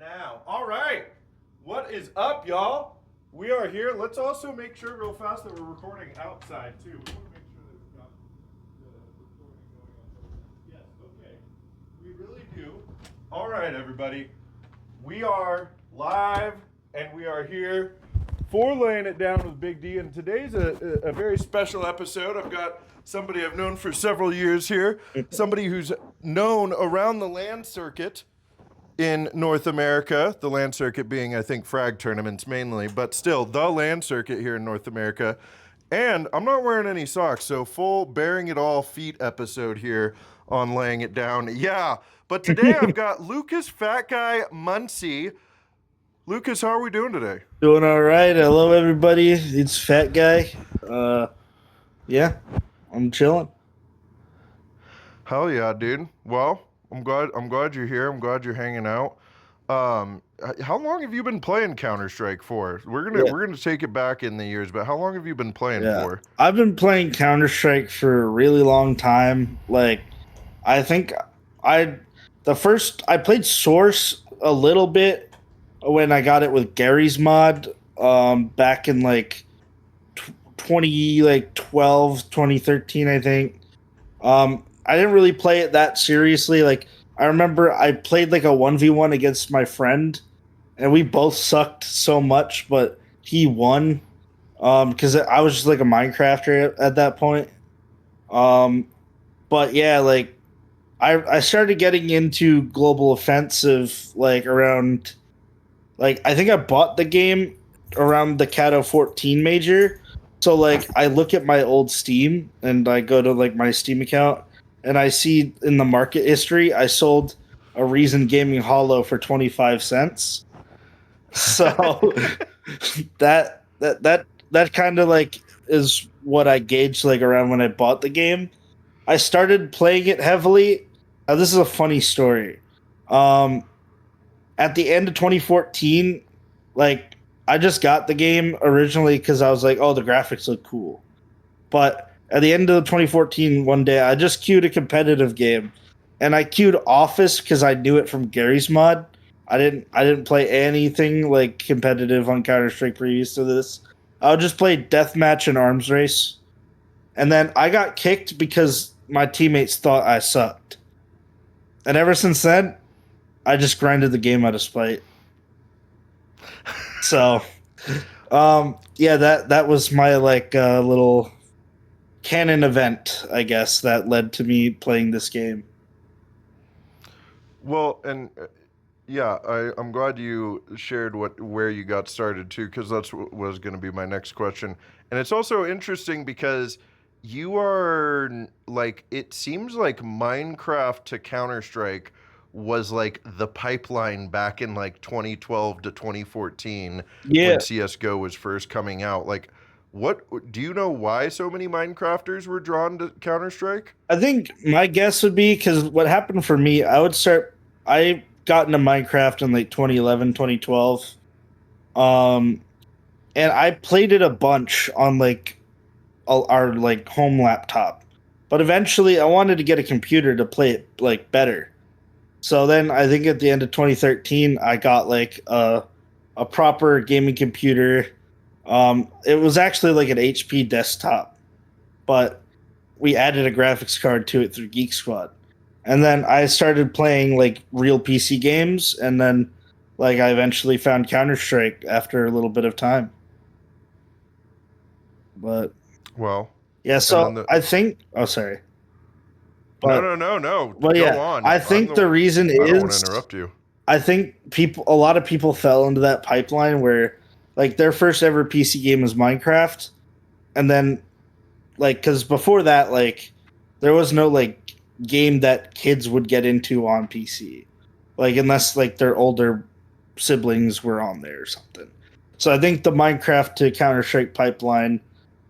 now. All right. What is up, y'all? We are here. Let's also make sure real fast that we're recording outside, too. We want to make sure that we've got the recording going on. Yes, okay. We really do. All right, everybody. We are live, and we are here for Laying It Down with Big D. And today's a very special episode. I've got somebody I've known for several years here, somebody who's known around the land circuit in North America, the land circuit being, I think, Frag tournaments mainly, but still the land circuit here in North America. And I'm not wearing any socks, so full bearing it all feet episode here on Laying It Down. Yeah, but today I've got Lucas fatguy Muncy. Lucas, how are we doing today? Doing all right. Hello, everybody. It's Fat Guy. Yeah, I'm chilling. Hell yeah, dude. Well, I'm glad you're here. I'm glad you're hanging out. How long have you been playing Counter-Strike for? We're gonna take it back in the years, but how long have you been playing for? I've been playing Counter-Strike for a really long time. Like, I think I played Source a little bit when I got it with Gary's mod back in like 2012, 2013, I think. I didn't really play it that seriously. Like, I remember I played like a 1v1 against my friend, and we both sucked so much, but he won because I was just like a Minecrafter at that point. But yeah, like I started getting into Global Offensive like around, like, I think I bought the game around the Cato 14 major. So like I look at my old Steam and I go to like my Steam account and I see in the market history I sold a Reason Gaming Hollow for 25 cents. So that kind of like is what I gauged like around when I bought the game. I started playing it heavily. Now this is a funny story. At the end of 2014, like, I just got the game originally because I was like, oh, the graphics look cool. But at the end of 2014, one day, I just queued a competitive game. And I queued Office because I knew it from Gary's mod. I didn't play anything like competitive on Counter-Strike previous to this. I would just play Deathmatch and Arms Race. And then I got kicked because my teammates thought I sucked. And ever since then, I just grinded the game out of spite. So, yeah, that was my like little canon event, I guess, that led to me playing this game. Well, and yeah, I'm glad you shared where you got started too, because that's what was going to be my next question. And it's also interesting because you are like, it seems like Minecraft to Counter-Strike was like the pipeline back in like 2012 to 2014 when CS:GO was first coming out. Like, what do you know why so many Minecrafters were drawn to Counter-Strike? I think my guess would be because what happened for me, I got into Minecraft in like 2011, 2012. And I played it a bunch on like our like home laptop. But eventually I wanted to get a computer to play it like better. So then I think at the end of 2013, I got like a proper gaming computer. It was actually like an HP desktop, but we added a graphics card to it through Geek Squad. And then I started playing like real PC games, and then like I eventually found Counter-Strike after a little bit of time. But well, yeah, so I think. Oh, sorry. But, no. Well, Go on. I think the reason is I don't want to interrupt you. I think a lot of people fell into that pipeline where, like, their first ever PC game was Minecraft, and then, like, because before that, like, there was no like game that kids would get into on PC, like, unless like their older siblings were on there or something. So I think the Minecraft to Counter-Strike pipeline,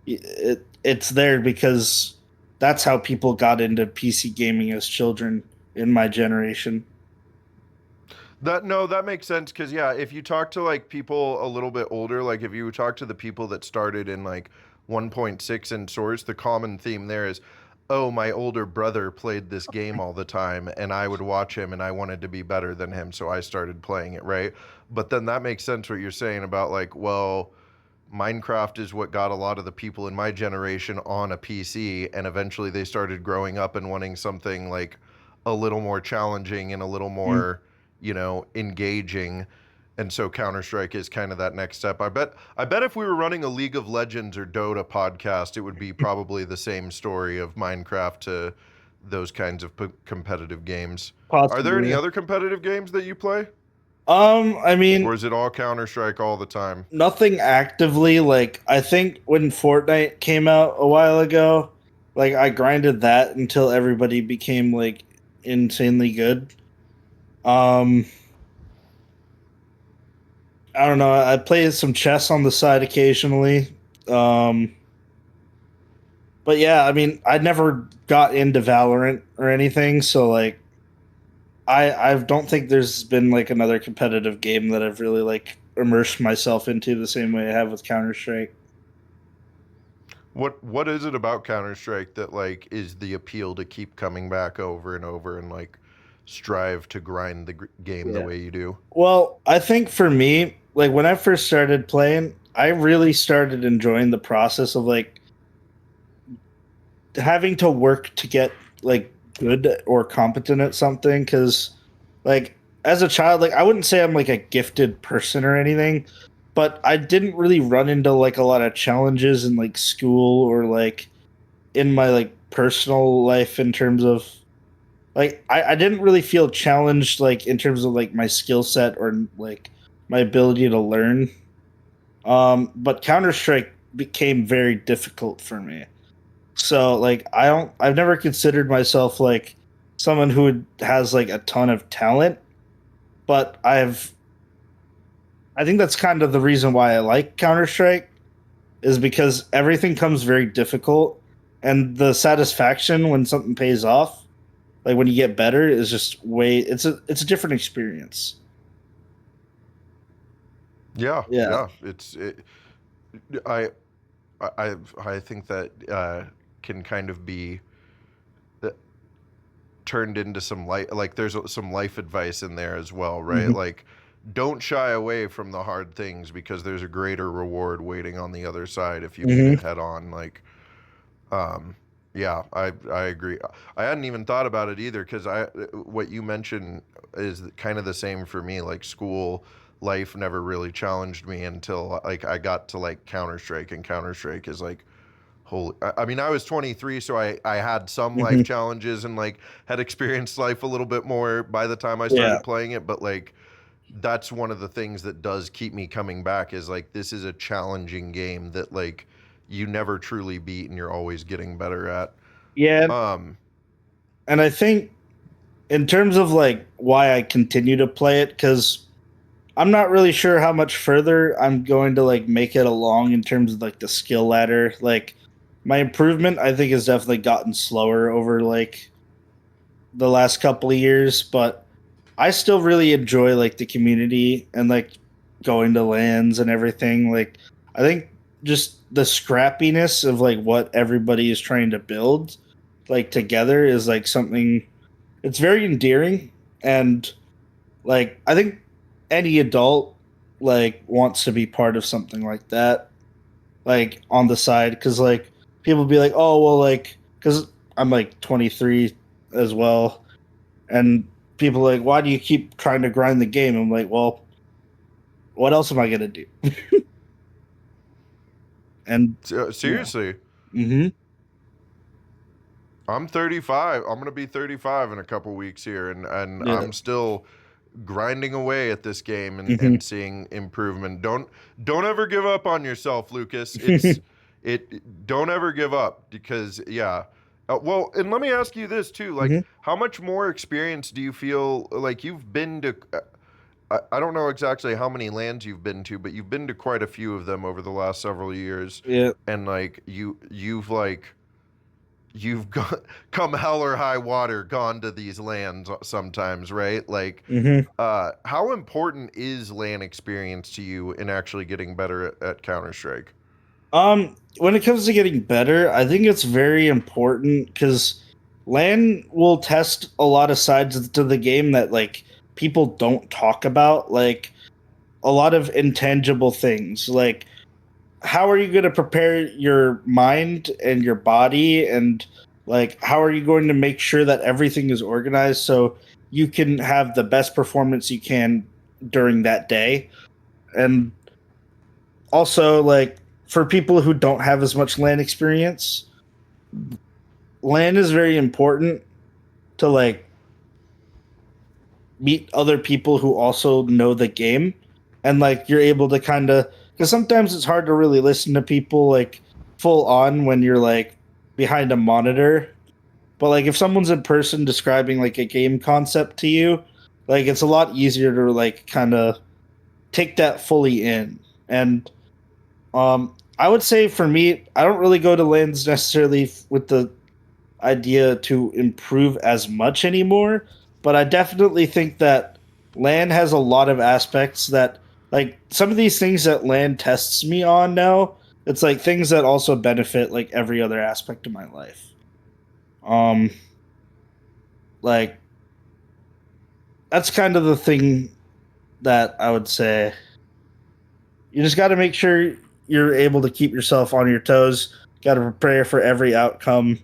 it's there because that's how people got into PC gaming as children in my generation. That makes sense because yeah, if you talk to like people a little bit older, like if you talk to the people that started in like 1.6 and Source, the common theme there is oh, my older brother played this game all the time, and I would watch him, and I wanted to be better than him, so I started playing it, right? But then that makes sense what you're saying about like, well, Minecraft is what got a lot of the people in my generation on a PC, and eventually they started growing up and wanting something like a little more challenging and a little Mm. more, engaging. And so Counter-Strike is kind of that next step. I bet if we were running a League of Legends or Dota podcast, it would be probably the same story of Minecraft to those kinds of competitive games. Are there any Possibly. other competitive games that you play? I mean, Or is it all Counter-Strike all the time? nothing actively. Like, I think when Fortnite came out a while ago, like I grinded that until everybody became like insanely good. Um, I don't know. I play some chess on the side occasionally. Um, but yeah, I mean, I never got into Valorant or anything, so like I don't think there's been like another competitive game that I've really like immersed myself into the same way I have with Counter Strike. What is it about Counter-Strike that like is the appeal to keep coming back over and over and like strive to grind the game the Yeah. way you do? Well, I think for me, like when I first started playing, I really started enjoying the process of like having to work to get like good or competent at something cuz like as a child, like I wouldn't say I'm like a gifted person or anything, but I didn't really run into like a lot of challenges in like school or like in my like personal life in terms of like I didn't really feel challenged like in terms of like my skill set or like my ability to learn. But Counter Strike became very difficult for me. So like I've never considered myself like someone who has like a ton of talent, but I think that's kind of the reason why I like Counter Strike is because everything comes very difficult and the satisfaction when something pays off, like when you get better is just way it's a different experience. Yeah, Yeah. yeah. I I think that can kind of be uh, turned into some light. Like there's some life advice in there as well, right? Mhm. Like don't shy away from the hard things because there's a greater reward waiting on the other side if you meet Mhm. it head on. Like Um, yeah, I agree. I hadn't even thought about it either because I what you mentioned is kind of the same for me. Like school life never really challenged me until like I got to like Counter Strike, and Counter Strike is like holy. I mean, I was 23, so I had some life Mhm. challenges and like had experienced life a little bit more by the time I Yeah. started playing it. But like that's one of the things that does keep me coming back is like this is a challenging game that like you never truly beat and you're always getting better at. Yeah, Um, and I think in terms of like why I continue to play it cuz I'm not really sure how much further I'm going to like make it along in terms of like the skill ladder. Like my improvement I think has definitely gotten slower over like the last couple of years, but I still really enjoy like the community and like going to lands and everything. Like I think just the scrappiness of like what everybody is trying to build like together is like something it's very endearing and like I think any adult like wants to be part of something like that like on the side cuz like people be like oh well like cuz I'm like 23 as well and people are like why do you keep trying to grind the game I'm like well what else am I going to do and yeah seriously, mhm I'm 35. I'm gonna be 35 in a couple weeks here, and yeah I'm still grinding away at this game mhm and seeing improvement. Don't ever give up on yourself, Lucas. Don't ever give up because yeah. Well, and let me ask you this too. Like, mhm how much more experience do you feel like you've been to? I don't know exactly how many lands you've been to, but you've been to quite a few of them over the last several years, yeah and like you've like you've got come hell or high water gone to these lands sometimes, right? Like mhm how important is LAN experience to you in actually getting better at Counter Strike? When it comes to getting better, I think it's very important because LAN will test a lot of sides to the game that like people don't talk about, like a lot of intangible things. Like how are you going to prepare your mind and your body, and like how are you going to make sure that everything is organized so you can have the best performance you can during that day? And also, like, for people who don't have as much LAN experience, LAN is very important to like meet other people who also know the game, and like you're able to kind of, because sometimes it's hard to really listen to people like full on when you're like behind a monitor. But like if someone's in person describing like a game concept to you, like it's a lot easier to like kind of take that fully in. And I would say for me, I don't really go to lanes necessarily with the idea to improve as much anymore, but I definitely think that land has a lot of aspects that, like, some of these things that land tests me on now, it's like things that also benefit like every other aspect of my life. Um like that's kind of the thing that I would say. You just got to make sure you're able to keep yourself on your toes, got to prepare for every outcome,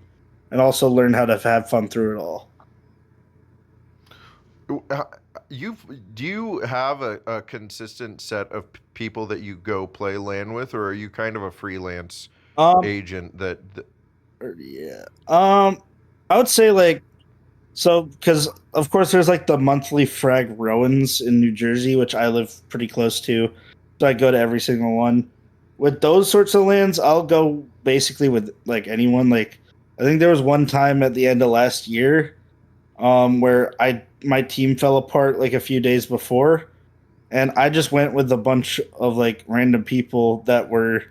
and also learn how to have fun through it all. You do you have a consistent set of people that you go play LAN with, or are you kind of a freelance Um, agent that yeah. I would say like so because of course there's like the monthly Frag Rowans in New Jersey, which I live pretty close to, so I go to every single one. With those sorts of lands, I'll go basically with like anyone. Like I think there was one time at the end of last year, where I my team fell apart like a few days before, and I just went with a bunch of like random people that were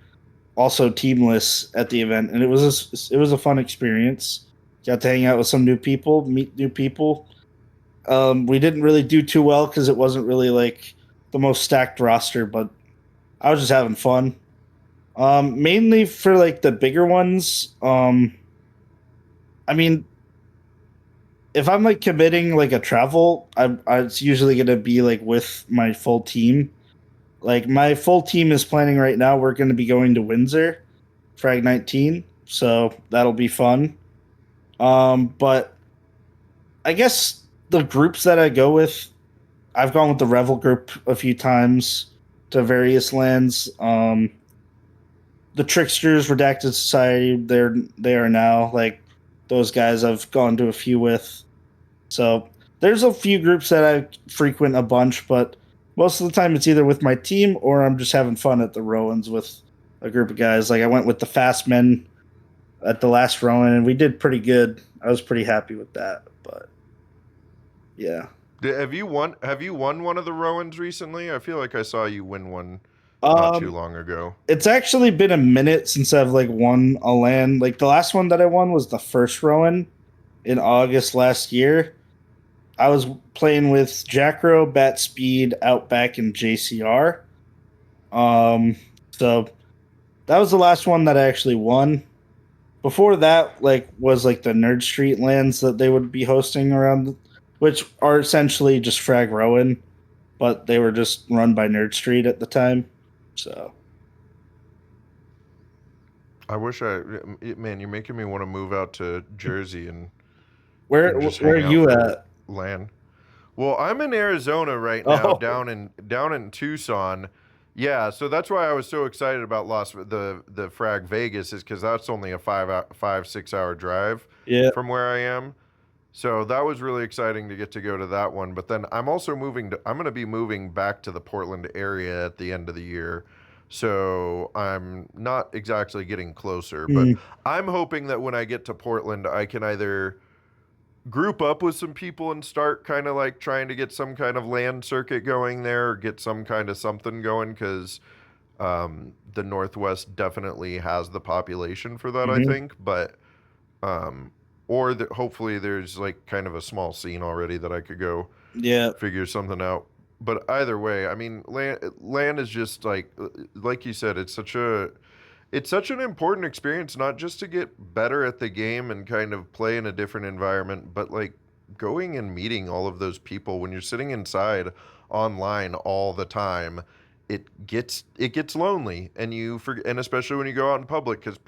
also teamless at the event, and it was a fun experience. Got to hang out with some new people, meet new people. We didn't really do too well because it wasn't really like the most stacked roster, but I was just having fun. Mainly for like the bigger ones. I mean, if I'm like committing like a travel, it's usually gonna be like with my full team. Like my full team is planning right now. We're gonna be going to Windsor, Frag 19, so that'll be fun. But I guess the groups that I go with, I've gone with the Revel group a few times to various lands. The Tricksters, Redacted Society, they are now like those guys I've gone to a few with. So there's a few groups that I frequent a bunch, but most of the time it's either with my team or I'm just having fun at the Rowans with a group of guys. Like I went with the Fast Men at the last Rowan and we did pretty good. I was pretty happy with that. But yeah. have you won one of the Rowans recently? I feel like I saw you win one not too Um long ago. it's actually been a minute since I've like won a land. Like the last one that I won was the first Rowan in August last year. I was playing with Jackro, Bat Speed, Outback, and JCR. Um, so that was the last one that I actually won. Before that, like was like the Nerd Street lands that they would be hosting around, which are essentially just Frag Rowan, but they were just run by Nerd Street at the time. So I wish I man, you're making me want to move out to Jersey where and just where are hang out you for at? LAN. Well, I'm in Arizona right now, Oh, down in Tucson. Yeah, so that's why I was so excited about the Frag Vegas is because that's only a 5 6 hour drive yeah. from where I am. So that was really exciting to go to that one. But then I'm also I'm going to be moving back to the Portland area at the end of the year. So I'm not exactly getting closer, but Mm, I'm hoping that when I get to Portland, I can either group up with some people and start kind of like trying to get some kind of land circuit going there or get some kind of something going because the Northwest definitely has the population for that, I mhm. think. But um, hopefully there's like kind of a small scene already that I could go Yeah. figure something out. But either way, I mean, land is just like you said, it's such an important experience, not just to get better at the game and kind of play in a different environment, but like going and meeting all of those people when you're sitting inside online all the time. It gets lonely, and and especially when you go out in public, because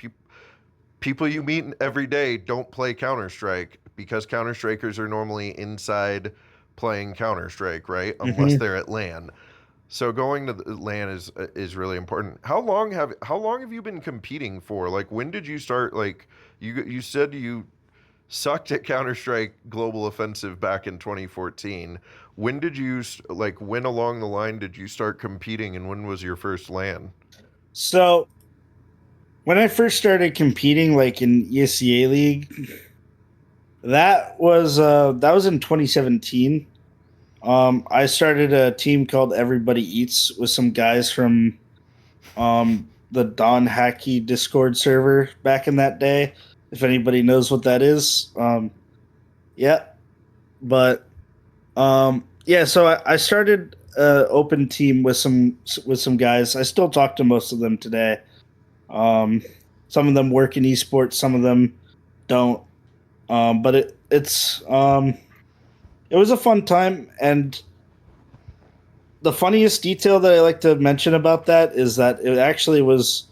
people you meet every day don't play Counter Strike, because Counter Strikers are normally inside playing Counter Strike, right? Unless they're at LAN. So going to the LAN is really important. How long have you been competing for? Like, when did you start? Like, you said you sucked at Counter Strike Global Offensive back in 2014. When did you like? When along the line did you start competing, and when was your first LAN? So when I first started competing, like in ESCA League, that was in 2017. I started a team called Everybody Eats with some guys from the Don Hacky Discord server back in that day. If anybody knows what that is, yeah. But yeah, so I started an open team with some guys. I still talk to most of them today. Some of them work in esports, some of them don't. But it was a fun time, and the funniest detail that I like to mention about that is that it actually was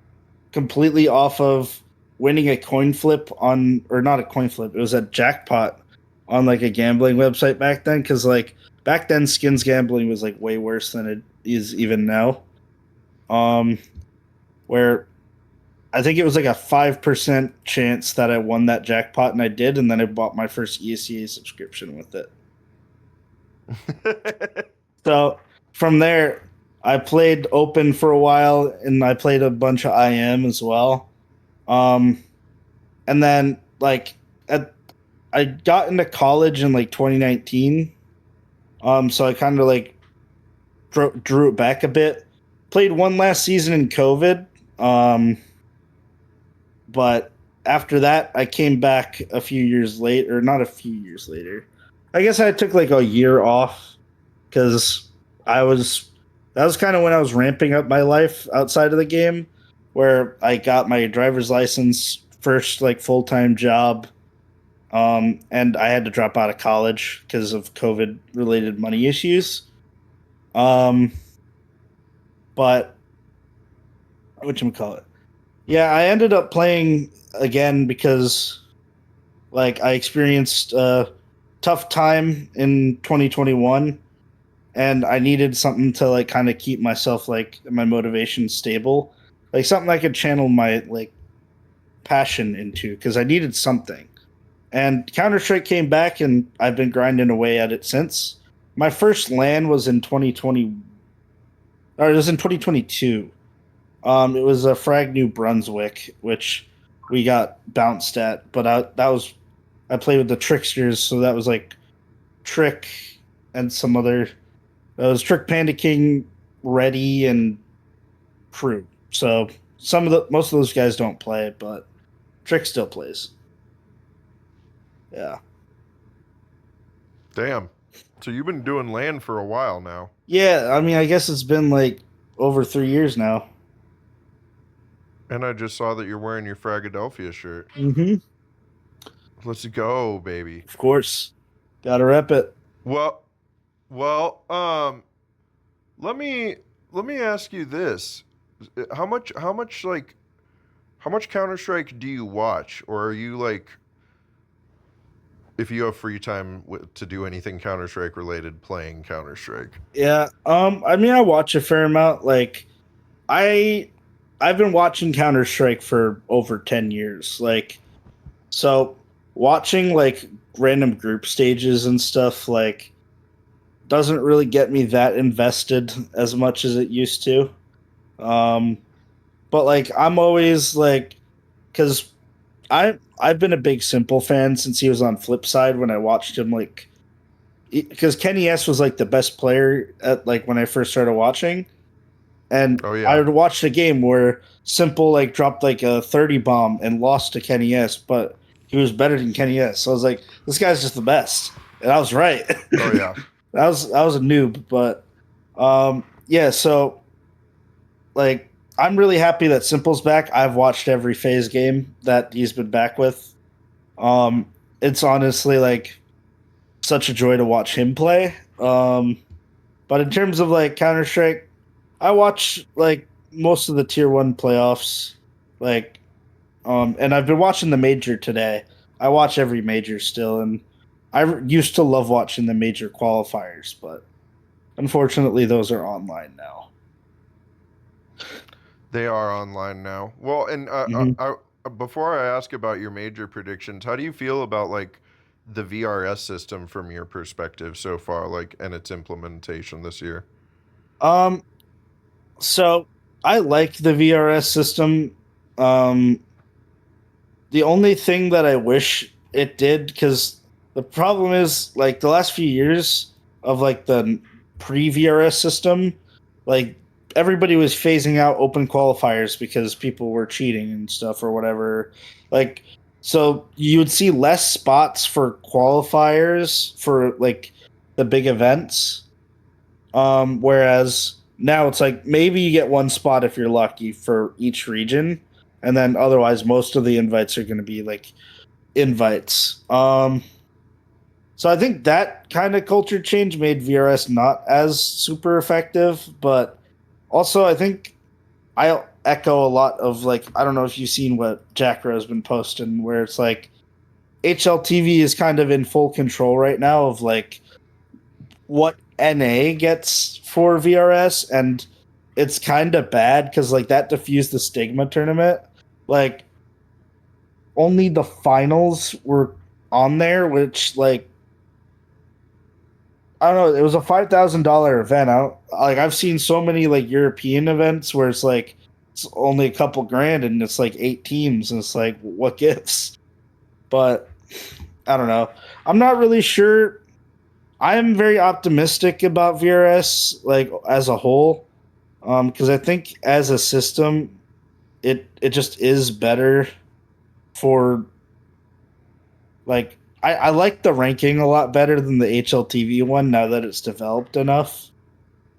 completely off of winning a coin flip on, or not a coin flip, it was a jackpot on like a gambling website back then, because like back then skins gambling was like way worse than it is even now. Where I think it was like a 5% chance that I won that jackpot, and I did, and then I bought my first ESCA subscription with it. So from there, I played open for a while, and I played a bunch of IM as well. And then like I got into college in like 2019. So I kind of like drew it back a bit. Played one last season in COVID. But after that, I came back a few years later, or not a few years later. I guess I took like a year off because that was kind of when I was ramping up my life outside of the game, where I got my driver's license, first like full-time job, and I had to drop out of college because of COVID related money issues. But whatchamacallit? Yeah, I ended up playing again because like I experienced a tough time in 2021, and I needed something to like kind of keep myself, like my motivation stable, like something I could channel my like passion into, because I needed something. And Counter-Strike came back, and I've been grinding away at it since. My first LAN was in 2020, or it was in 2022. It was a Frag New Brunswick, which we got bounced at, but I played with the Tricksters, so that was like Trick and some other. It was Trick, Panda King, Reddy, and Crew. So most of those guys don't play, but Trick still plays. Yeah. Damn. So you've been doing LAN for a while now. Yeah, I mean, I guess it's been like over 3 years now. And I just saw that you're wearing your Fragadelphia shirt. Mm-hmm. Let's go, baby. Of course. Gotta rep it. Well, let me ask you this. How much Counter-Strike do you watch? Or are you like, if you have free time to do anything Counter-Strike related, playing Counter-Strike? Yeah. I mean, I watch a fair amount. Like, I've been watching Counter-Strike for over 10 years. Like, so watching like random group stages and stuff like doesn't really get me that invested as much as it used to. But like I'm always like, because I've been a big Simple fan since he was on Flipside, when I watched him, like, because Kenny S was like the best player at like when I first started watching. And Oh, yeah. I watched a game where Simple like dropped like a 30 bomb and lost to Kenny S, but he was better than Kenny S. So I was like, this guy's just the best. And I was right. Oh, yeah. I was a noob, but yeah, so like I'm really happy that Simple's back. I've watched every phase game that he's been back with. It's honestly like such a joy to watch him play. But in terms of like Counter Strike, I watch like most of the tier 1 playoffs, like, and I've been watching the major today. I watch every major still, and used to love watching the major qualifiers, but unfortunately, those are online now. They are online now. Well, and Mhm. before I ask about your major predictions, how do you feel about like the VRS system from your perspective so far, like, and its implementation this year? Um, so I like the VRS system. Um, the only thing that I wish it did, because the problem is like the last few years of like the pre VRS system, like everybody was phasing out open qualifiers because people were cheating and stuff or whatever. Like, so you would see less spots for qualifiers for like the big events. Whereas now it's like maybe you get one spot if you're lucky for each region, and then otherwise most of the invites are going to be like invites. So I think that kind of culture change made VRS not as super effective, but also I think I echo a lot of like I don't know if you've seen what Jackro has been posting, where it's like HLTV is kind of in full control right now of like what NA gets for VRS, and it's kind of bad because like that diffused the stigma tournament. Like only the finals were on there, which like I don't know. It was a $5,000 event. I've seen so many like European events where it's like it's only a couple grand and it's like 8 teams and it's like what gives. But I don't know. I'm not really sure. I'm very optimistic about VRS like as a whole, because I think as a system, it just is better for like I like the ranking a lot better than the HLTV one now that it's developed enough.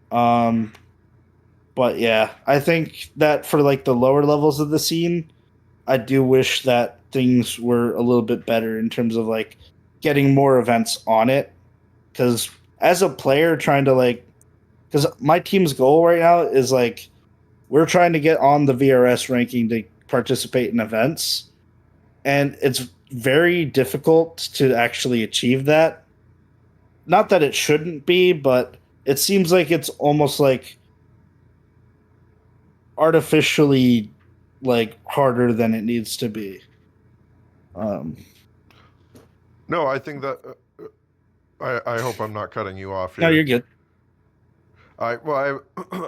Um, but yeah, I think that for like the lower levels of the scene, I do wish that things were a little bit better in terms of like getting more events on it. Because as a player, trying to like, because my team's goal right now is like we're trying to get on the VRS ranking to participate in events, and it's very difficult to actually achieve that. Not that it shouldn't be, but it seems like it's almost like artificially like harder than it needs to be. Um, No, I think that I hope I'm not cutting you off no, you're here. good.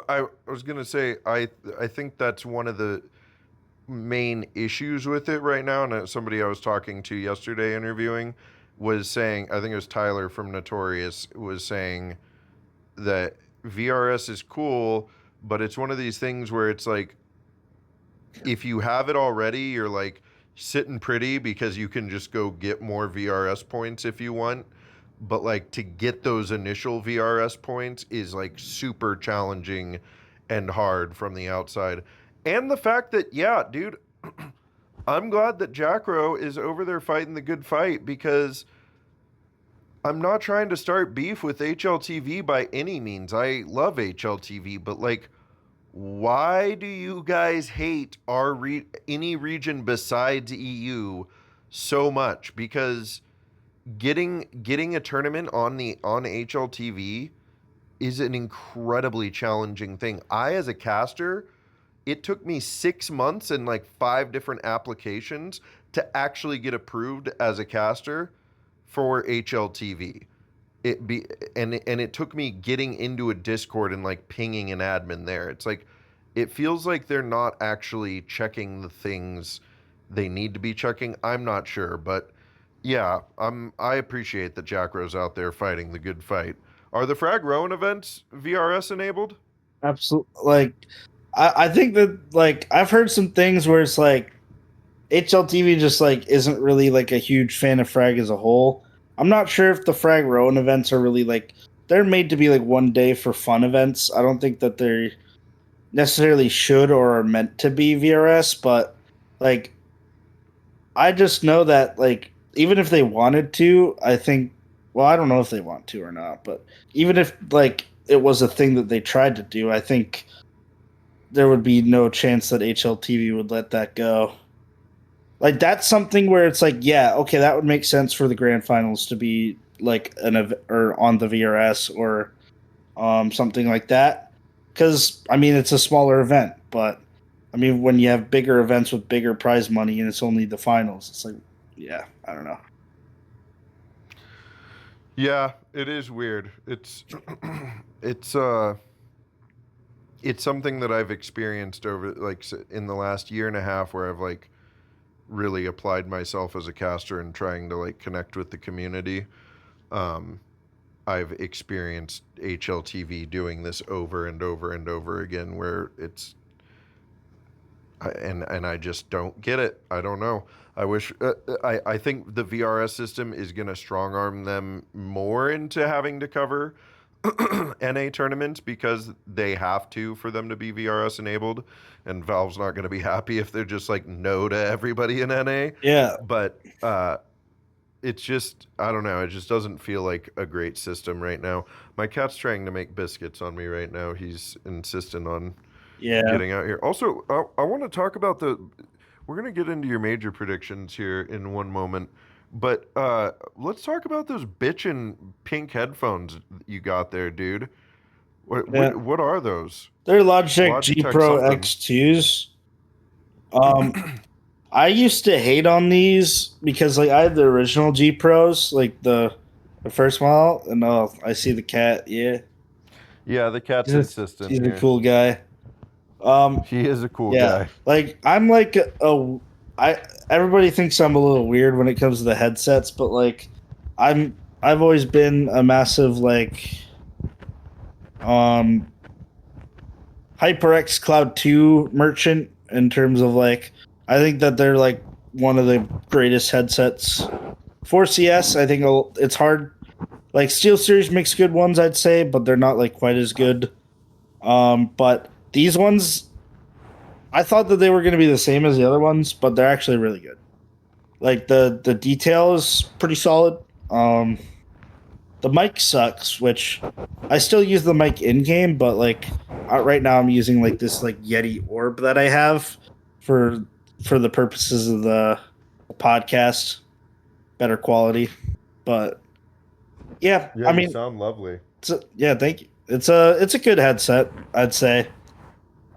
I was gonna say I think that's one of the main issues with it right now, and somebody I was talking to yesterday interviewing was saying, I think it was Tyler from Notorious, was saying that VRS is cool, but it's one of these things where it's like if you have it already, you're like sitting pretty because you can just go get more VRS points if you want. But like to get those initial VRS points is like super challenging and hard from the outside. And the fact that, yeah, dude, I'm glad that Jackro is over there fighting the good fight because I'm not trying to start beef with HLTV by any means. I love HLTV, but like, why do you guys hate any region besides EU so much? Because getting a tournament on HLTV is an incredibly challenging thing. I, as a caster, it took me 6 months and like 5 different applications to actually get approved as a caster for HLTV. It be and it took me getting into a Discord and like pinging an admin there. It's like it feels like they're not actually checking the things they need to be checking. I'm not sure, but yeah, I appreciate that Jackro's out there fighting the good fight. Are the Frag Rowan events VRS enabled? Absolutely. Like, I think that like I've heard some things where it's like HLTV just like isn't really like a huge fan of Frag as a whole. I'm not sure if the Frag Rowan events are really like they're made to be like one day for fun events. I don't think that they're necessarily should or are meant to be VRS, but like I just know that like even if they wanted to, I think well, I don't know if they want to or not, but even if like it was a thing that they tried to do, I think there would be no chance that HLTV would let that go. Like that's something where it's like, yeah, okay, that would make sense for the grand finals to be like or on the VRS or something like that. Because I mean, it's a smaller event, but I mean, when you have bigger events with bigger prize money and it's only the finals, it's like, yeah, I don't know. Yeah, it is weird. It's it's something that I've experienced over like in the last year and a half where I've like really applied myself as a caster and trying to like connect with the community. I've experienced HLTV doing this over and over and over again where it's and I just don't get it. I don't know. I wish I think the VRS system is going to strong arm them more into having to cover NA tournaments because they have to for them to be VRS enabled, and Valve's not going to be happy if they're just like no to everybody in NA. Yeah, But it's just I don't know. It just doesn't feel like a great system right now. My cat's trying to make biscuits on me right now. He's insistent on getting out here. Also, I want to talk about we're going to get into your major predictions here in one moment, but let's talk about those bitchin' pink headphones you got there, dude. What are those? They're Logitech G Logitech Pro something. X2s. I used to hate on these because like I had the original G Pros, like the first model, and I see the cat. Yeah, Yeah, the cat's insistent he's here. a cool guy. He is a cool yeah, guy. like I'm like everybody thinks I'm a little weird when it comes to the headsets, but like I've always been a massive like HyperX Cloud 2 merchant in terms of like I think that they're like one of the greatest headsets for CS. I think it's hard. Like Steel Series makes good ones, I'd say, but they're not like quite as good. But these ones, I thought that they were going to be the same as the other ones, but they're actually really good. Like the detail is pretty solid. The mic sucks, which I still use the mic in game, but like right now I'm using like this like Yeti orb that I have for the purposes of the podcast, better quality. But yeah, I mean, you sound lovely. thank you. It's a good headset, I'd say.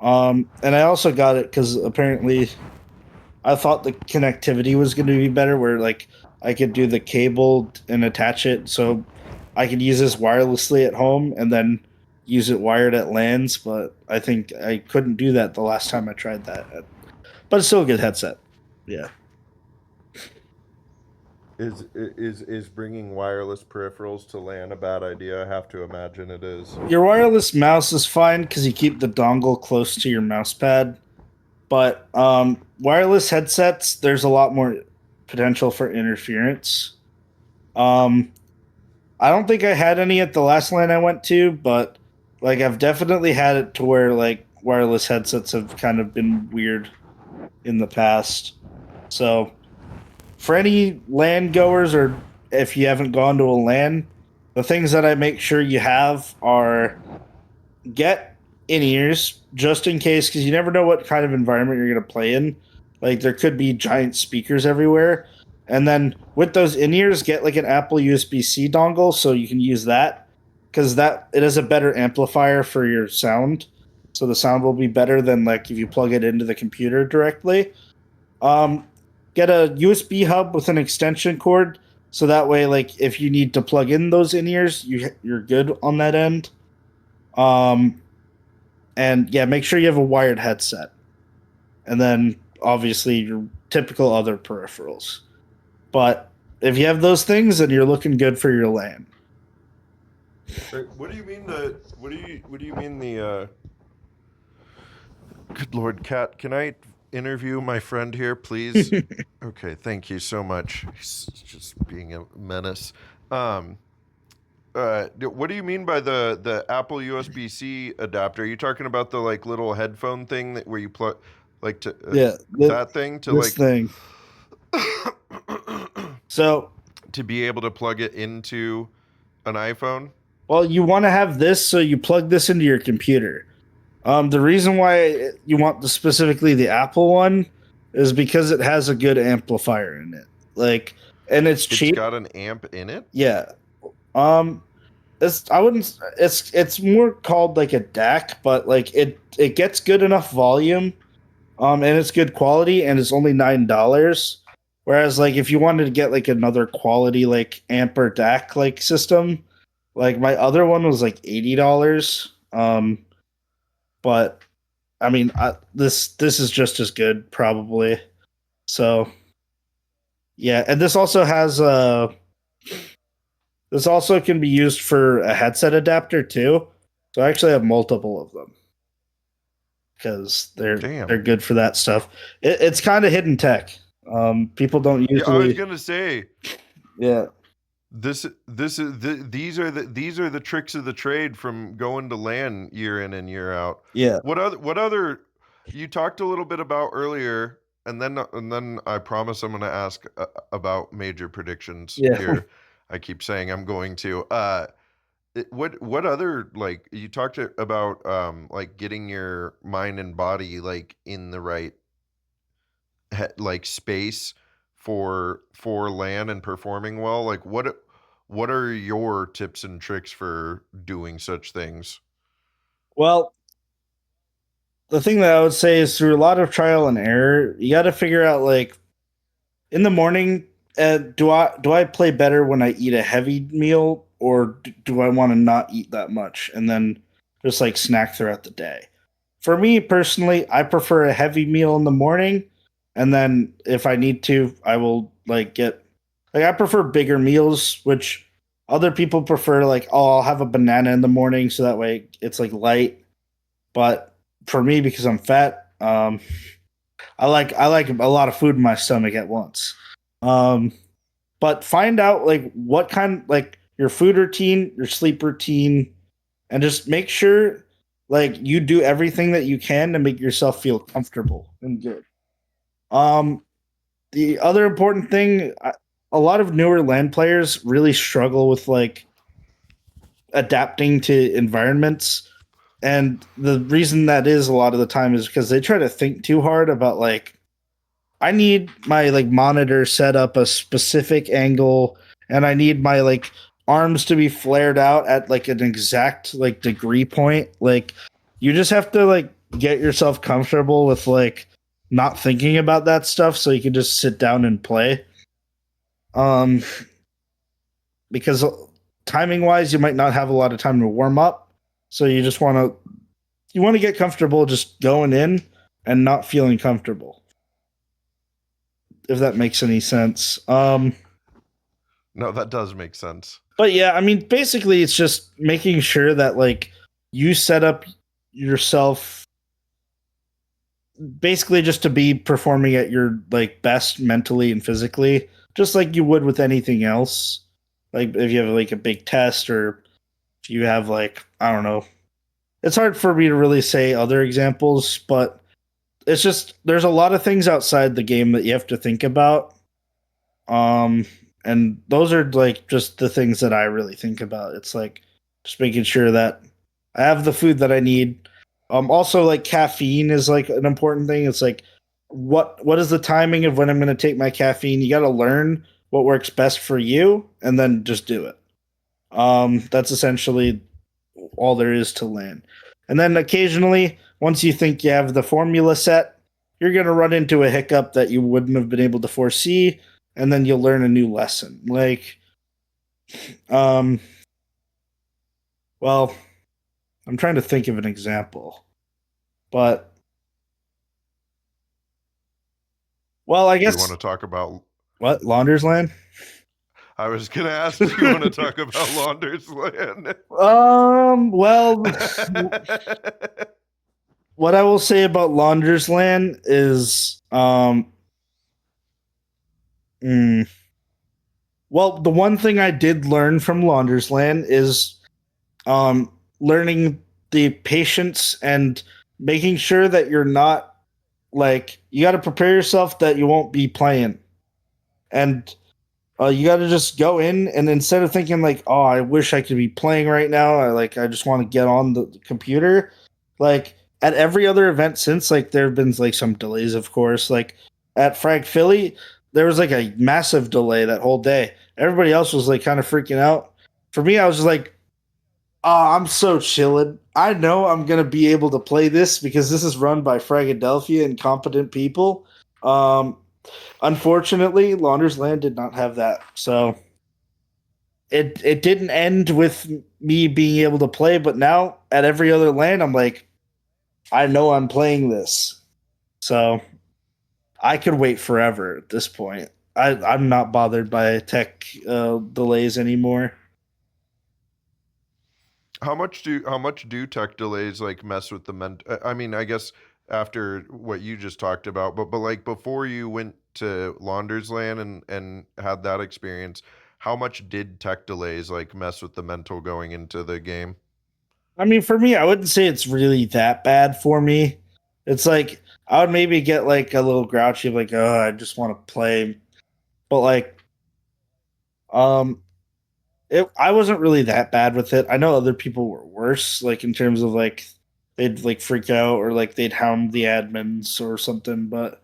And I also got it because apparently I thought the connectivity was going to be better, where like I could do the cable and attach it, so I could use this wirelessly at home and then use it wired at LANs. But I think I couldn't do that the last time I tried that. But it's still a good headset. Yeah. Is bringing wireless peripherals to LAN a bad idea? I have to imagine it is. Your wireless mouse is fine because you keep the dongle close to your mouse pad. But wireless headsets, there's a lot more potential for interference. I don't think I had any at the last LAN I went to, but like I've definitely had it to where like wireless headsets have kind of been weird in the past. So for any LAN goers, or if you haven't gone to a LAN, the things that I make sure you have are get in-ears just in case, because you never know what kind of environment you're going to play in. Like there could be giant speakers everywhere. And then with those in-ears, get like an Apple USB-C dongle so you can use that, because that it is a better amplifier for your sound. So the sound will be better than like if you plug it into the computer directly. Get a USB hub with an extension cord, so that way, like if you need to plug in those in-ears, you're good on that end. And yeah, make sure you have a wired headset, and then obviously your typical other peripherals. But if you have those things, then you're looking good for your LAN. What do you mean what do you mean the good Lord, Cat, can I interview my friend here, please? Okay, thank you so much. He's just being a menace. what do you mean by the Apple USB-C adapter? Are you talking about the like little headphone thing that where you plug like to Yeah, that thing to this like thing. So, to be able to plug it into an iPhone? well, you want to have this, so you plug this into your computer. The reason why you want specifically the Apple one is because it has a good amplifier in it. Like, and it's It's cheap. got an amp in it? Yeah. Um, it's more called like a DAC, but like it gets good enough volume, and it's good quality, and it's only $9. Whereas like if you wanted to get like another quality like amp or DAC like system, like my other one was like $80. But I mean, this is just as good probably. So yeah, and this also can be used for a headset adapter too. So I actually have multiple of them because they're Damn. good for that stuff. It's kind of hidden tech. People don't Yeah, I was usually. gonna say Yeah, these are the tricks of the trade from going to LAN year in and year out. yeah. What other you talked a little bit about earlier, and then I promise I'm going to ask about major predictions Yeah. here. I keep saying I'm going to. What other like you talked about like getting your mind and body like in the right like space for LAN and performing well? Like what are your tips and tricks for doing such things? Well, the thing that I would say is through a lot of trial and error, you got to figure out like in the morning, do I play better when I eat a heavy meal, or do I want to not eat that much and then just like snack throughout the day? For me personally, I prefer a heavy meal in the morning, and then if I need to, I will like get like I prefer bigger meals, which other people prefer like, oh, I'll have a banana in the morning so that way it's like light. But for me, because I'm fat, I like a lot of food in my stomach at once. Um, but find out like what kind, like your food routine, your sleep routine, and just make sure like you do everything that you can to make yourself feel comfortable and good. Um, the other important thing, a lot of newer land players really struggle with like adapting to environments. And the reason that is a lot of the time is because they try to think too hard about like I need my like monitor set up a specific angle, and I need my like arms to be flared out at like an exact like degree point. Like you just have to like get yourself comfortable with like not thinking about that stuff so you can just sit down and play. Um because timing wise you might not have a lot of time to warm up. So you want to get comfortable just going in and not feeling comfortable, if that makes any sense. No, that does make sense. But yeah, I mean, basically, it's just making sure that like you set up yourself basically just to be performing at your like best mentally and physically, just like you would with anything else. Like if you have like a big test, or if you have like I don't know. It's hard for me to really say other examples, but it's just there's a lot of things outside the game that you have to think about. Um, and those are like just the things that I really think about. It's like just making sure that I have the food that I need. Also like caffeine is like an important thing. It's like what is the timing of when I'm going to take my caffeine? You got to learn what works best for you and then just do it. That's essentially all there is to land. And then occasionally, once you think you have the formula set, you're going to run into a hiccup that you wouldn't have been able to foresee, and then you'll learn a new lesson. Like, um, well, I'm trying to think of an example, but well, I Do you want guess to talk about what Launders Land. I was going to ask if you want to talk about Launders Land. Well, what I will say about Launders Land is, mm, Well, the one thing I did learn from Laundersland is learning the patience and making sure that you're not like you got to prepare yourself that you won't be playing, and you got to just go in and instead of thinking like, oh, I wish I could be playing right now, I just want to get on the computer. Like at every other event since, like there have been like some delays, of course. Like at Frag Philly, there was like a massive delay that whole day. Everybody else was like kind of freaking out. For me, I was just like, oh, I'm so chillin'. I know I'm gonna be able to play this because this is run by Fragadelphia and competent people. Um, Unfortunately, Launder's Land did not have that, so it didn't end with me being able to play. But now at every other land, I'm like, I know I'm playing this, so I could wait forever at this point. I'm not bothered by tech delays anymore. How much do tech delays like mess with the I mean, I guess after what you just talked about, but like before you went to Laundersland and had that experience, how much did tech delays like mess with the mental going into the game? I mean, for me, I wouldn't say it's really that bad for me. It's like I would maybe get like a little grouchy, like, oh, I just want to play, but like, um, I wasn't really that bad with it. I know other people were worse, like in terms of like they'd like freak out or like they'd hound the admins or something. But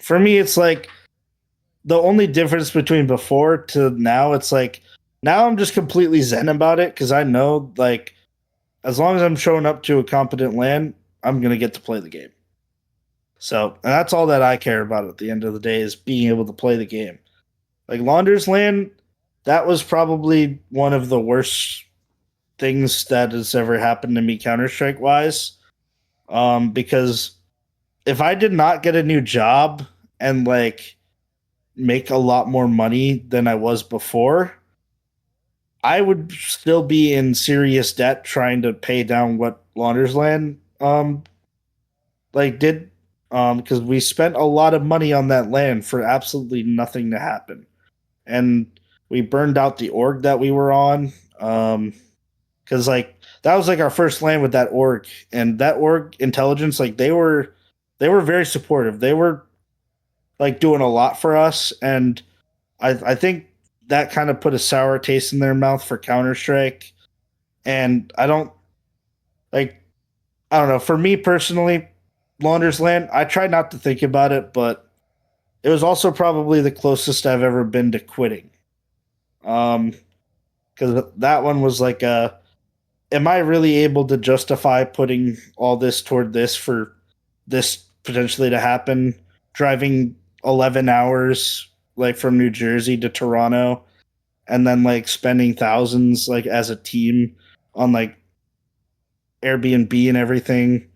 for me, it's like the only difference between before to now, it's like now I'm just completely zen about it because I know like as long as I'm showing up to a competent land, I'm gonna get to play the game. So and that's all that I care about at the end of the day is being able to play the game. Like Launder's Land, that was probably one of the worst things that has ever happened to me Counter Strike wise. Because if I did not get a new job and like make a lot more money than I was before, I would still be in serious debt trying to pay down what Launder's Land like did because we spent a lot of money on that land for absolutely nothing to happen. And we burned out the org that we were on. Because like that was like our first land with that org, and that org intelligence, like they were very supportive. They were like doing a lot for us, and I think that kind of put a sour taste in their mouth for Counter Strike. And like I don't know. For me personally, Launder's Land, I try not to think about it, but it was also probably the closest I've ever been to quitting. Um, because that one was like a am I really able to justify putting all this toward this for this potentially to happen? Driving 11 hours like from New Jersey to Toronto and then like spending thousands like as a team on like Airbnb and everything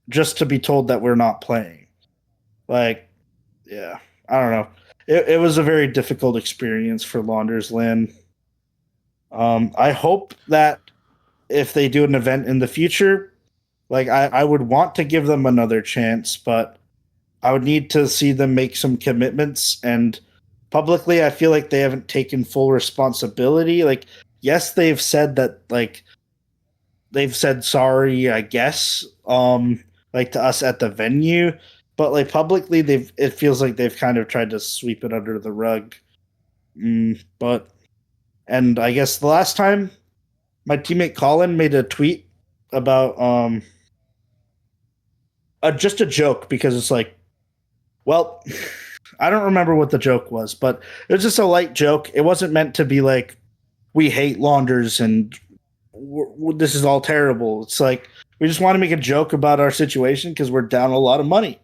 just to be told that we're not playing. Like, yeah, I don't know. It was a very difficult experience for Launders Land. I hope that if they do an event in the future, like I would want to give them another chance, but I would need to see them make some commitments. And publicly, I feel like they haven't taken full responsibility. Like, yes, they've said that, like, they've said sorry, I guess, like to us at the venue, but like publicly, it feels like they've kind of tried to sweep it under the rug. But and I guess the last time my teammate Colin made a tweet about just a joke because it's like, well, I don't remember what the joke was, but it was just a light joke. It wasn't meant to be like we hate launders and this is all terrible. It's like we just want to make a joke about our situation because we're down a lot of money.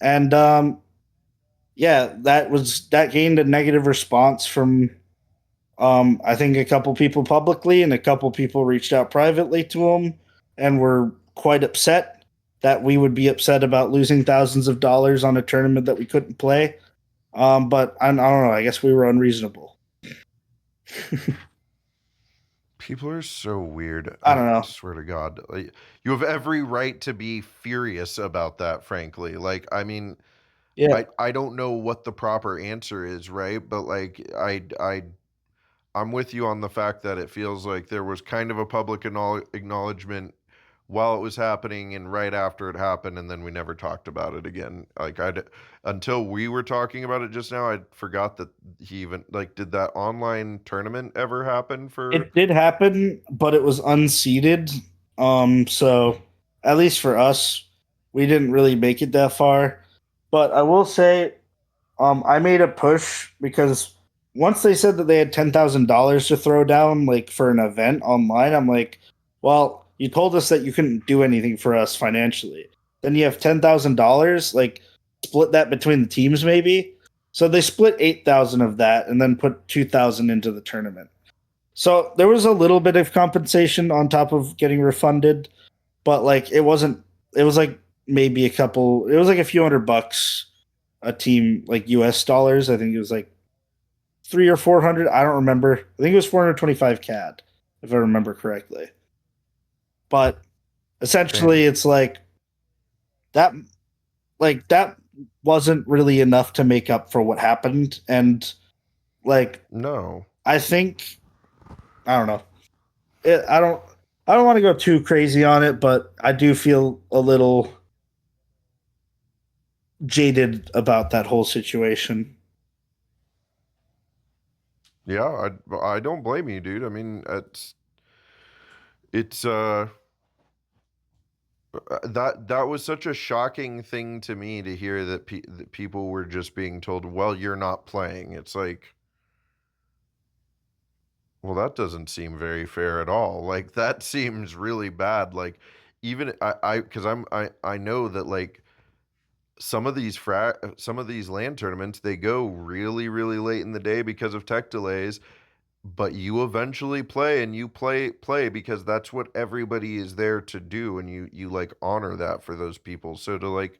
And yeah, that gained a negative response from I think a couple people publicly and a couple people reached out privately to him and were quite upset that we would be upset about losing thousands of dollars on a tournament that we couldn't play. But I don't know. I guess we were unreasonable. People are so weird. I I don't know. swear to God. Like, you have every right to be furious about that, frankly. Like, I mean, Yeah. I don't know what the proper answer is, right? But like I'm with you on the fact that it feels like there was kind of a public acknowledgement while it was happening and right after it happened, and then we never talked about it again. Like until we were talking about it just now, I forgot that he even like did that online tournament ever happen for? It did happen, but it was unseeded. So at least for us, we didn't really make it that far. But I will say, I made a push because once they said that they had $10,000 to throw down, like for an event online, I'm like, well, you told us that you couldn't do anything for us financially. Then you have $10,000, like split that between the teams, maybe. So they split 8,000 of that and then put 2,000 into the tournament. So there was a little bit of compensation on top of getting refunded, but like it wasn't. It was like maybe a couple. It was like a few $100 a team, like US dollars. I think it was like 300 or 400. I don't remember. I think it was 425 CAD, if I remember correctly. But essentially, Dang. it's that. Like that wasn't really enough to make up for what happened, and like No. I think I don't know. I don't. I don't want to go too crazy on it, but I do feel a little jaded about that whole situation. Yeah, I don't blame you, dude. I mean, it's that was such a shocking thing to me to hear that, that people were just being told, "Well, you're not playing." It's like, well, that doesn't seem very fair at all. Like that seems really bad. Like even because I know that like some of these land tournaments they go really late in the day because of tech delays, but you eventually play and you play because that's what everybody is there to do, and you like honor that for those people. So to like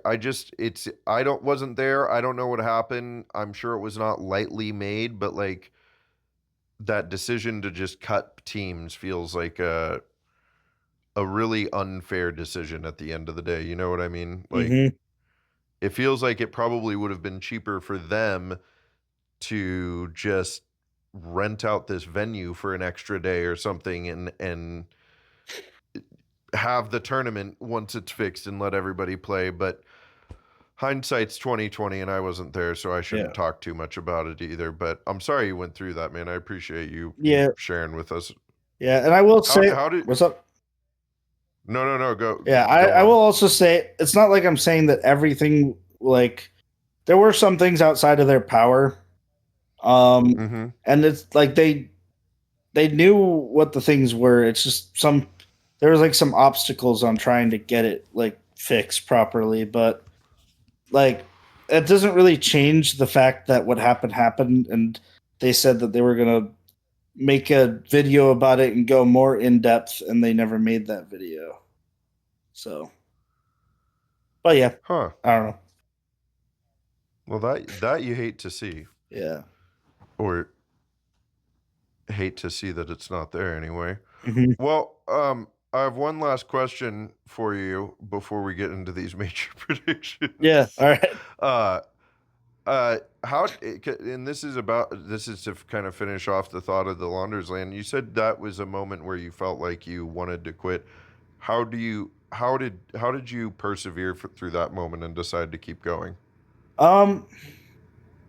I just it's I don't wasn't there. I don't know what happened. I'm sure it was not lightly made, but like that decision to just cut teams feels like a really unfair decision at the end of the day. You know what I mean? Like Mm-hmm. it feels like it probably would have been cheaper for them to just rent out this venue for an extra day or something and have the tournament once it's fixed and let everybody play. But hindsight's 2020 and I wasn't there, so I shouldn't Yeah. talk too much about it either. But I'm sorry you went through that, man. I appreciate you Yeah. sharing with us. Yeah. And I will say, How did what's up? no, Yeah. go I will on. also say it's not like I'm saying that everything, like, there were some things outside of their power. Mhm. And it's like they knew what the things were. It's just there was like some obstacles on trying to get it like fixed properly, but like it doesn't really change the fact that what happened, and they said that they were gonna make a video about it and go more in depth, and they never made that video. So, but yeah, Huh. I don't know. Well, that you hate to see, Yeah. or hate to see that it's not there anyway. Hmm. Well, I have one last question for you before we get into these major Yeah. predictions. All right. Uh, and this is to kind of finish off the thought of the Launders land. You said that was a moment where you felt like you wanted to quit. How did you persevere through that moment and decide to keep going? Um.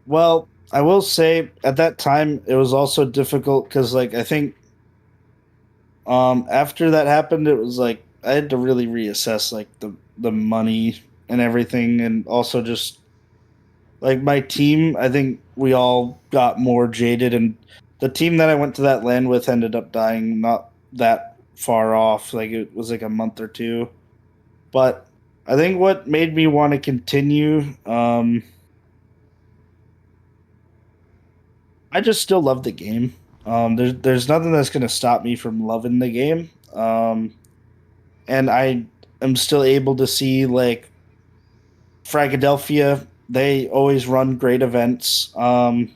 Well, I will say at that time it was also difficult because, like, I think after that happened, it was like I had to really reassess like the money and everything, and also just like my team. I think we all got more jaded, and the team that I went to that land with ended up dying not that far off. Like it was like a month or two, but I think what made me want to continue. I just still love the game. There's nothing that's gonna stop me from loving the game. And I am still able to see like Fragadelphia. They always run great events. And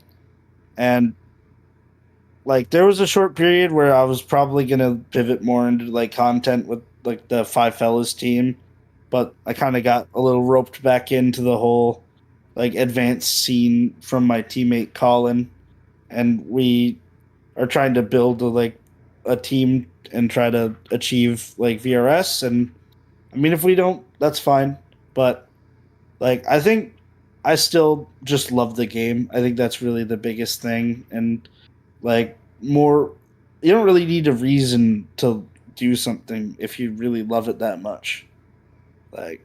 like there was a short period where I was probably gonna pivot more into like content with like the Five Fellas team. but I kind of got a little roped back into the whole like advanced scene from my teammate Colin, and we are trying to build a team and try to achieve like VRS. And I mean, if we don't, that's fine. But like, I think I still just love the game. I think that's really the biggest thing. And like, more, you don't really need a reason to do something if you really love it that much. Like,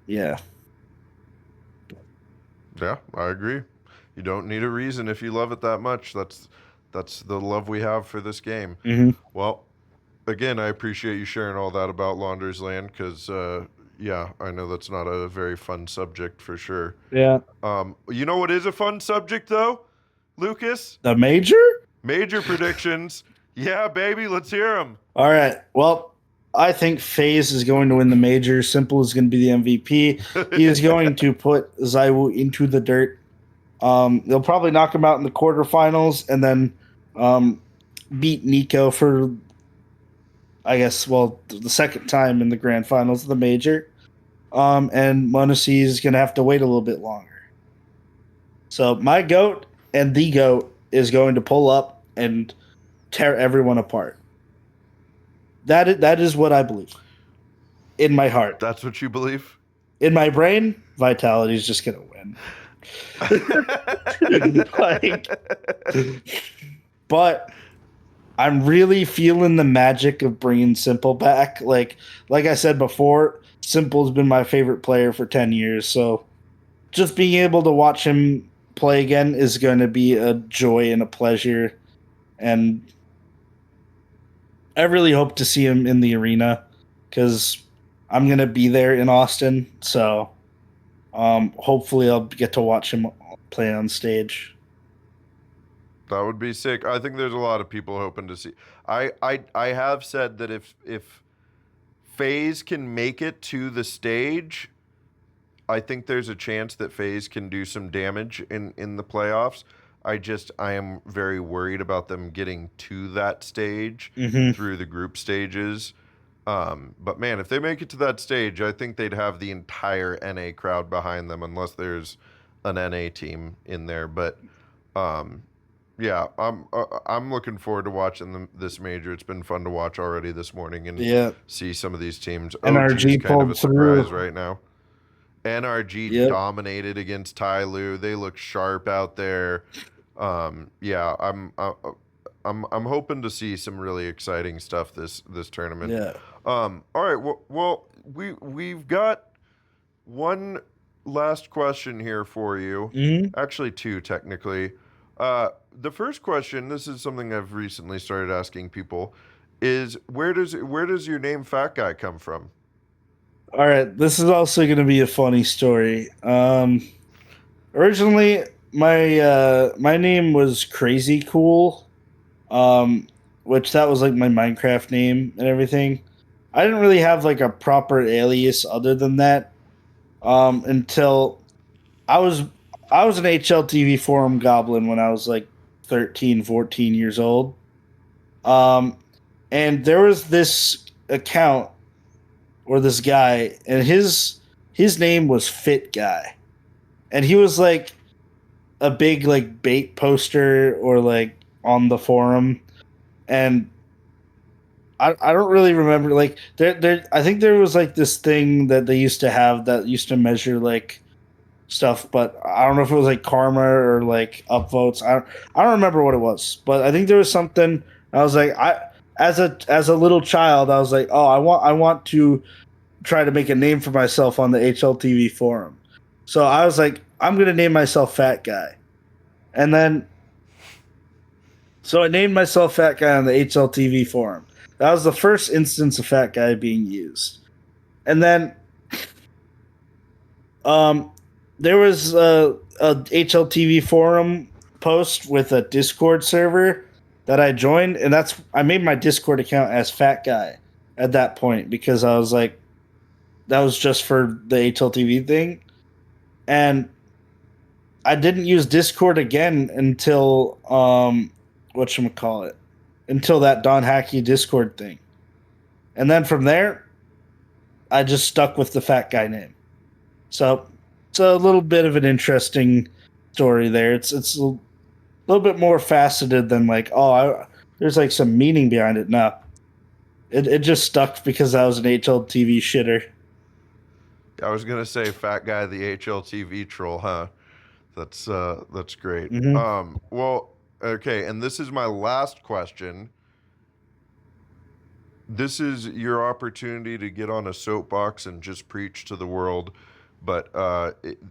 yeah. Yeah, I agree. You don't need a reason if you love it that much. That's the love we have for this game. Mm-hmm. Well, again, I appreciate you sharing all that about Launder's Land because, yeah, I know that's not a very fun subject for sure. Yeah. You know what is a fun subject though, Lucas? The major? Major predictions. Yeah, baby, let's hear them. All right. Well, I think FaZe is going to win the major. Simple is going to be the MVP. He is going to put Zywoo into the dirt. They'll probably knock him out in the quarterfinals and then beat Nico for, I guess, well, the second time in the grand finals of the major. And Muncy is going to have to wait a little bit longer. So my GOAT and the GOAT is going to pull up and tear everyone apart. That is what I believe. In my heart. That's what you believe? In my brain, Vitality is just going to win. But I'm really feeling the magic of bringing Simple back. Like I said before, Simple's been my favorite player for 10 years. So just being able to watch him play again is going to be a joy and a pleasure. And I really hope to see him in the arena because I'm going to be there in Austin. So hopefully I'll get to watch him play on stage. That would be sick. I think there's a lot of people hoping to see. I have said that if FaZe can make it to the stage, I think there's a chance that FaZe can do some damage in the playoffs. I am very worried about them getting to that stage through the group stages. But man, if they make it to that stage, I think they'd have the entire NA crowd behind them, unless there's an NA team in there. But yeah, I'm looking forward to watching this major. It's been fun to watch already this morning and see some of these teams. NRG kind of a surprise through. right now. NRG dominated against Tyloo. They look sharp out there. Yeah, I'm hoping to see some really exciting stuff this tournament. Yeah. All right. Well, we've got one last question here for you. Mm-hmm. Actually, two technically. The first question, this is something I've recently started asking people, is where does your name Fat Guy come from? All right, this is also going to be a funny story. Originally, my name was Crazy Cool, which that was like my Minecraft name and everything. I didn't really have like a proper alias other than that until I was an HLTV forum goblin when I was like 13, 14 years old. And there was this account or this guy, and his name was Fit Guy, and he was like a big like bait poster or like on the forum, and I don't really remember like there I think there was like this thing that they used to have that used to measure like stuff, but I don't know if it was like karma or like upvotes. I don't remember what it was, but I think there was something. I was like, as a little child, I was like, oh, I want to try to make a name for myself on the HLTV forum. So I was like, I'm gonna name myself Fat Guy, and then so I named myself Fat Guy on the HLTV forum. That was the first instance of Fat Guy being used, and then there was a HLTV forum post with a Discord server that I joined, and I made my Discord account as Fat Guy at that point because I was like, that was just for the HLTV thing, and I didn't use Discord again until until that Don Hackey Discord thing, and then from there, I just stuck with the Fat Guy name. So it's a little bit of an interesting story there. It's a little bit more faceted than like, there's like some meaning behind it. No, it just stuck because I was an HLTV shitter. I was gonna say fat guy, the HLTV troll, huh? That's great. Mm-hmm. Well, okay, and this is my last question. This is your opportunity to get on a soapbox and just preach to the world, but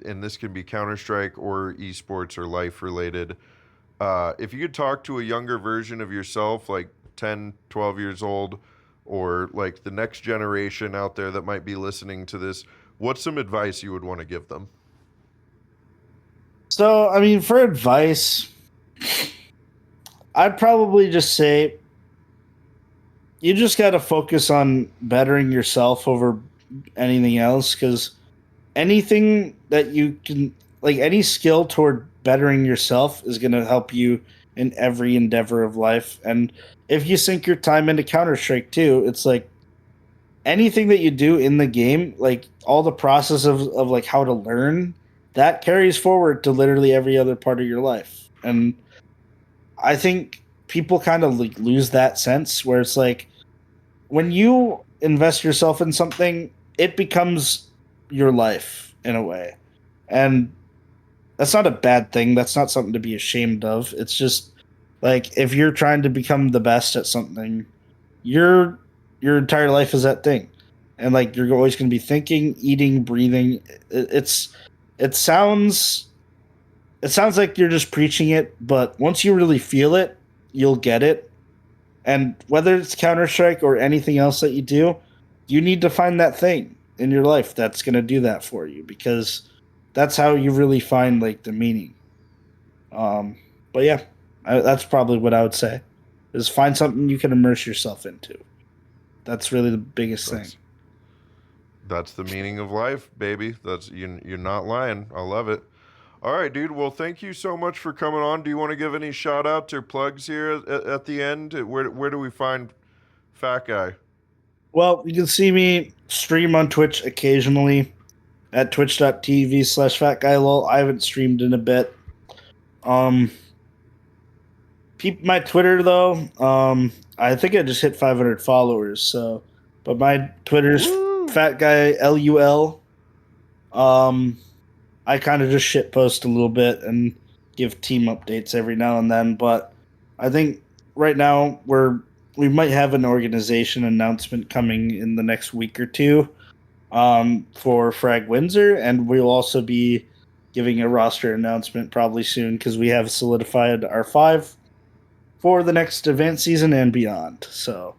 and this can be Counter-Strike or esports or life related. If you could talk to a younger version of yourself, like 10, 12 years old, or like the next generation out there that might be listening to this, what's some advice you would want to give them? So, I mean, for advice, I'd probably just say you just got to focus on bettering yourself over anything else, because anything that you can, like any skill toward bettering yourself, is going to help you in every endeavor of life. And if you sink your time into Counter-Strike too, it's like anything that you do in the game, like all the process of like how to learn, that carries forward to literally every other part of your life. And I think people kind of like lose that sense where it's like when you invest yourself in something, it becomes your life in a way. And that's not a bad thing. That's not something to be ashamed of. It's just like if you're trying to become the best at something, your entire life is that thing. And like you're always going to be thinking, eating, breathing. It sounds like you're just preaching it, but once you really feel it, you'll get it. And whether it's Counter-Strike or anything else that you do, you need to find that thing in your life that's going to do that for you, because that's how you really find like the meaning. But yeah, that's probably what I would say, is find something you can immerse yourself into. That's really the biggest thing. That's the meaning of life, baby. That's you're not lying. I love it. All right, dude. Well, thank you so much for coming on. Do you want to give any shout outs or plugs here at the end? Where do we find Fat Guy? Well, you can see me stream on Twitch occasionally at twitch.tv/fatguylol. I haven't streamed in a bit. My Twitter though. I think I just hit 500 followers. So, but my Twitter's fatguylul. I kind of just shit post a little bit and give team updates every now and then. But I think right now we might have an organization announcement coming in the next week or two for Frag Windsor, and we'll also be giving a roster announcement probably soon because we have solidified our 5 for the next event season and beyond. So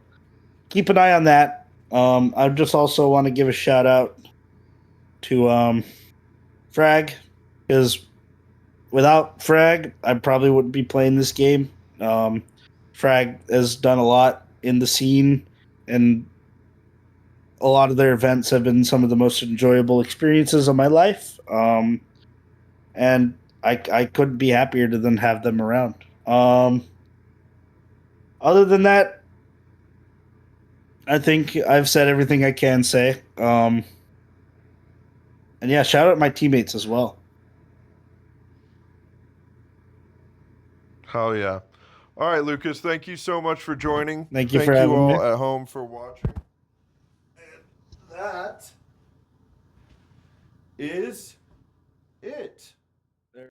keep an eye on that. I just also want to give a shout out to Frag, because without Frag, I probably wouldn't be playing this game. Frag has done a lot in the scene, and a lot of their events have been some of the most enjoyable experiences of my life. And I couldn't be happier to then have them around. Other than that, I think I've said everything I can say. And yeah, shout out my teammates as well. Hell yeah. All right, Lucas, thank you so much for joining. Thank you for having all me. at home for watching. And that is it.